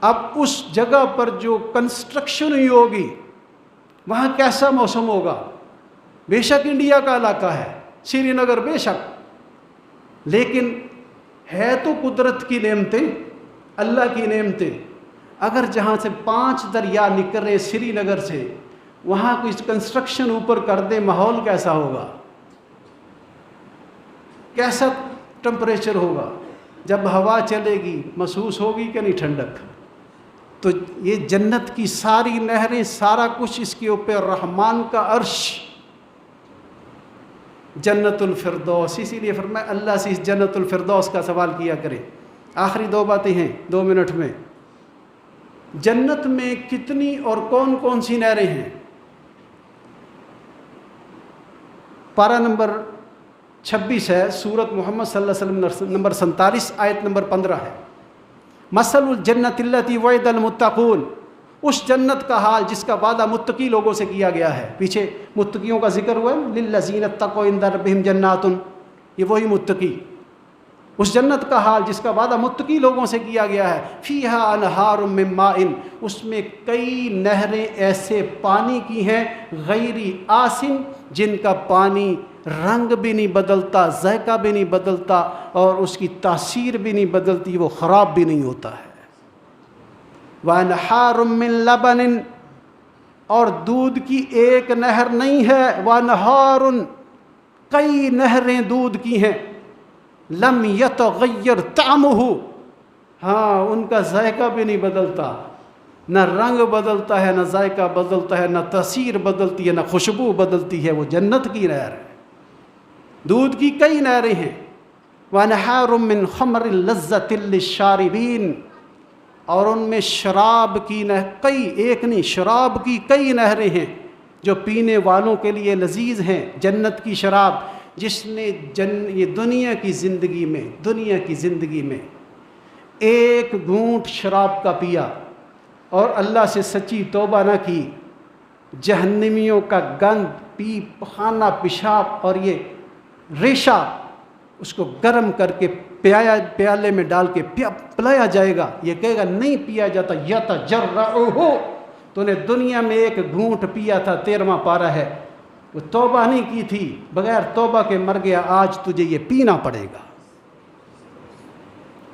اب اس جگہ پر جو کنسٹرکشن ہوئی ہوگی وہاں کیسا موسم ہوگا؟ بے شک انڈیا کا علاقہ ہے سری نگر، بے شک، لیکن ہے تو قدرت کی نعمتیں، اللہ کی نعمتیں۔ اگر جہاں سے 5 دریا نکل رہے سری نگر سے، وہاں کوئی کنسٹرکشن اوپر کر دے، ماحول کیسا ہوگا؟ کیسا ٹمپریچر ہوگا؟ جب ہوا چلے گی محسوس ہوگی کہ نہیں ٹھنڈک؟ تو یہ جنت کی ساری نہریں، سارا کچھ اس کے اوپر رحمان کا عرش، جنت الفردوس۔ اسی لیے فرمایا اللہ سے اس جنت الفردوس کا سوال کیا کرے۔ آخری 2 باتیں ہیں 2 منٹ میں۔ جنت میں کتنی اور کون کون سی نہریں ہیں؟ پارہ نمبر 26 ہے، سورت محمد صلی اللہ علیہ وسلم نمبر 47، آیت نمبر 15 ہے۔ مثل الجنت التی وعد المتقون، اس جنت کا حال جس کا وعدہ متقی لوگوں سے کیا گیا ہے۔ پیچھے متقیوں کا ذکر ہوا ہے، للذین اتقوا عند ربہم جنات، یہ وہی متقی۔ اس جنت کا حال جس کا وعدہ متقی لوگوں سے کیا گیا ہے، فیہا انہار من ماء، اس میں کئی نہریں ایسے پانی کی ہیں، غیر آسن، جن کا پانی رنگ بھی نہیں بدلتا، ذائقہ بھی نہیں بدلتا، اور اس کی تاثیر بھی نہیں بدلتی، وہ خراب بھی نہیں ہوتا ہے۔ وَأَنْهَارٌ مِّن لَبَنٍ، اور دودھ کی ایک نہر نہیں ہے، وَأَنْهَارٌ، کئی نہریں دودھ کی ہیں، لم یتغیر طعمہ، ہاں ان کا ذائقہ بھی نہیں بدلتا، نہ رنگ بدلتا ہے، نہ ذائقہ بدلتا ہے، نہ تاثیر بدلتی ہے، نہ خوشبو بدلتی ہے۔ وہ جنت کی نہر ہے، دودھ کی کئی نہریں ہیں۔ وَأَنْهَارٌ مِّن خَمْرٍ لَذَّةٍ لِّلشَّارِبِينَ، اور ان میں شراب کی کئی، ایک نہیں، شراب کی کئی نہریں ہیں جو پینے والوں کے لیے لذیذ ہیں۔ جنت کی شراب، جس نے یہ دنیا کی زندگی میں ایک گھونٹ شراب کا پیا اور اللہ سے سچی توبہ نہ کی، جہنمیوں کا گند، خانہ پیشاب اور یہ ریشہ، اس کو گرم کر کے پیالے میں ڈال کے پلایا جائے گا، یہ کہے گا نہیں پیا جاتا، یتجرعہ، تو نے دنیا میں ایک گھونٹ پیا تھا، 13واں پارہ ہے، وہ توبہ نہیں کی تھی، بغیر توبہ کے مر گیا، آج تجھے یہ پینا پڑے گا۔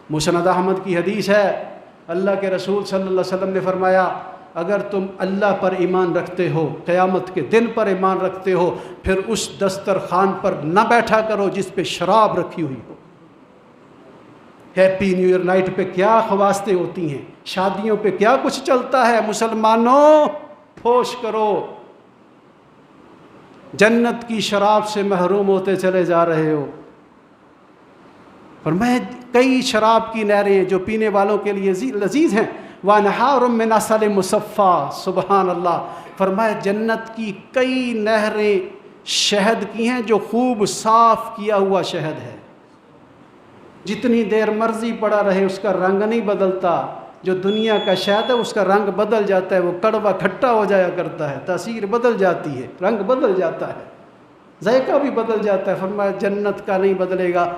مسند احمد کی حدیث ہے، اللہ کے رسول صلی اللہ علیہ وسلم نے فرمایا اگر تم اللہ پر ایمان رکھتے ہو، قیامت کے دن پر ایمان رکھتے ہو، پھر اس دسترخوان پر نہ بیٹھا کرو جس پہ شراب رکھی ہوئی ہو۔ ہیپی نیو ایئر نائٹ پہ کیا خواستیں ہوتی ہیں، شادیوں پہ کیا کچھ چلتا ہے، مسلمانوں پھوش کرو، جنت کی شراب سے محروم ہوتے چلے جا رہے ہو۔ فرمایا کئی شراب کی نہریں جو پینے والوں کے لیے لذیذ ہیں، وَأَنْهَارٌ مِّنْ عَسَلٍ مُّصَفًّى، سبحان اللہ۔ فرمایا جنت کی کئی نہریں شہد کی ہیں جو خوب صاف کیا ہوا شہد ہے، جتنی دیر مرضی پڑا رہے اس کا رنگ نہیں بدلتا۔ جو دنیا کا شہد ہے اس کا رنگ بدل جاتا ہے، وہ کڑوا کھٹا ہو جایا کرتا ہے، تاثیر بدل جاتی ہے، رنگ بدل جاتا ہے، ذائقہ بھی بدل جاتا ہے۔ فرمایا جنت کا نہیں بدلے گا۔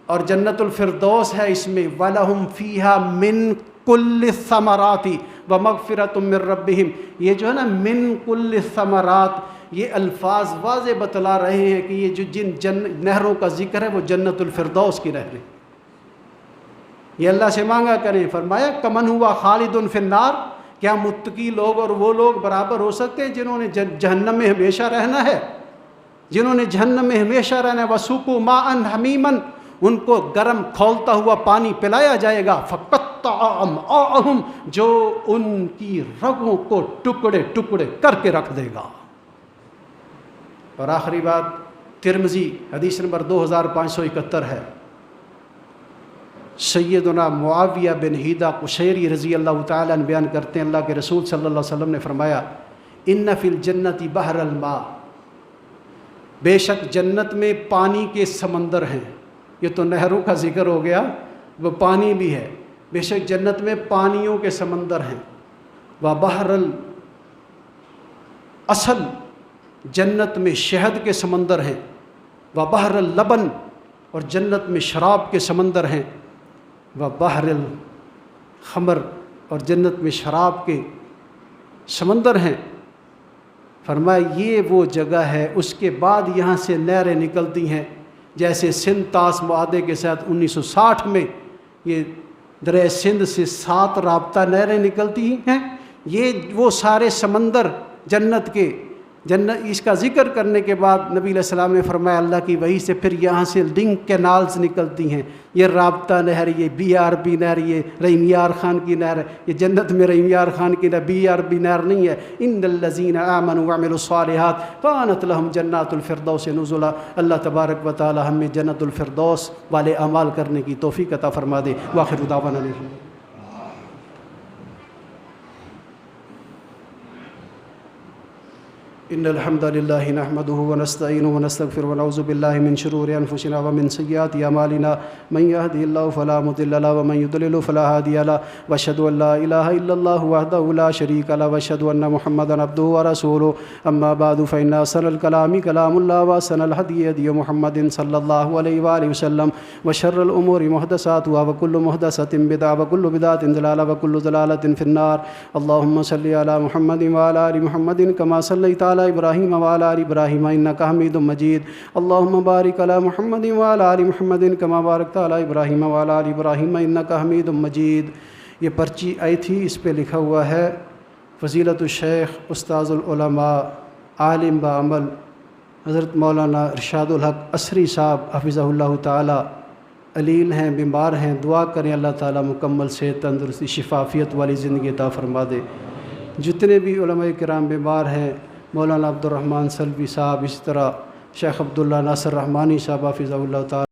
اور جنت الفردوس ہے اس میں، وَلَهُمْ فِيهَا مِن كُلِّ الثَّمَرَاتِ وَمَغْفِرَةٌ مِّن رَبِّهِمْ، یہ جو ہے نا من کل الثمرات، یہ الفاظ واضح بتلا رہے ہیں کہ یہ جو جن نہروں کا ذکر ہے وہ جنت الفردوس کی نہریں، یہ اللہ سے مانگا کریں۔ فرمایا کمن ہوا خالد فی النار، کیا متقی لوگ اور وہ لوگ برابر ہو سکتے ہیں جنہوں نے جہنم میں ہمیشہ رہنا ہے، جنہوں نے جہنم میں ہمیشہ رہنا ہے۔ وَسُقُوا مَاءً حَمِيمًا، ان کو گرم کھولتا ہوا پانی پلایا جائے گا۔ فَقَطَّعَ أَمْعَاءَهُمْ، جو ان کی رگوں کو ٹکڑے ٹکڑے کر کے رکھ دے گا۔ اور آخری بات، ترمذی حدیث نمبر 2571 ہے، سیدنا معاویہ بن ہیدہ قشیری رضی اللہ تعالیٰ عنہ بیان کرتے ہیں، اللہ کے رسول صلی اللہ علیہ وسلم نے فرمایا ان فی الجنت بحر الماء، بے شک جنت میں پانی کے سمندر ہیں۔ یہ تو نہروں کا ذکر ہو گیا، وہ پانی بھی ہے، بے شک جنت میں پانیوں کے سمندر ہیں۔ وبحر العسل، جنت میں شہد کے سمندر ہیں۔ وبحر اللبن، اور جنت میں شراب کے سمندر ہیں۔ وبحر الخمر، اور جنت میں شراب کے سمندر ہیں۔ فرمایا یہ وہ جگہ ہے، اس کے بعد یہاں سے نہریں نکلتی ہیں، جیسے سندھ طاس معاہدے کے ساتھ 1960 میں یہ دریا سندھ سے 7 رابطہ نہریں نکلتی ہیں۔ یہ وہ سارے سمندر جنت کے، جنت اس کا ذکر کرنے کے بعد نبی علیہ السلام نے فرمایا اللہ کی وحی سے پھر یہاں سے لنک کینالز نکلتی ہیں، یہ رابطہ نہر، یہ BRB نہر، یہ رحیم یار خان کی نہر ہے، یہ جنت میں رحیم یار خان کی نہر BRB نہر نہیں ہے۔ ان الذین آمنوا وعملوا الصالحات کانت لهم جنات الفردوس نزلا۔ اللہ تبارک و تعالی ہمیں جنت الفردوس والے اعمال کرنے کی توفیق عطا فرما دے۔ وآخر دعوانا الحمدللہ۔ ان الحمد لله نحمده ونستعينه ونستغفره ونعوذ بالله من شرور انفسنا ومن سيئات اعمالنا، من يهده الله فلا مضل له ومن يضلل فلا هادي له، واشهد ان لا اله الا الله وحده لا شريك له، واشهد ان محمدا عبده ورسوله، اما بعد فان احسن الكلام كلام الله، واحسن الهدي هدي محمد صلى الله عليه واله وسلم، وشر الامور محدثاتها وكل محدثة بدعة وكل بدعة ضلالة وكل ضلالة في النار۔ اللهم صل على محمد وعلى ال محمد كما صليت على ابراہیم وعلى آل ابراہیم انک حمید مجید۔ اللهم بارک علی محمد وعلى آل محمد كما بارکت علی ابراہیم وعلى آل ابراہیم انک حمید مجید۔ یہ پرچی آئی تھی، اس پہ لکھا ہوا ہے فضیلت الشیخ استاذ العلماء عالم بعمل حضرت مولانا ارشاد الحق عصری صاحب حفظہ اللہ تعالی، علیل ہیں، بیمار ہیں، دعا کریں اللہ تعالیٰ مکمل صحت، تندرستی، شفافیت والی زندگی عطا فرما دے۔ جتنے بھی علماء کرام بیمار ہیں، مولانا عبد الرحمن سلوی صاحب، اس طرح شیخ عبداللہ ناصر رحمانی صاحب حفظہ اللہ تعالی،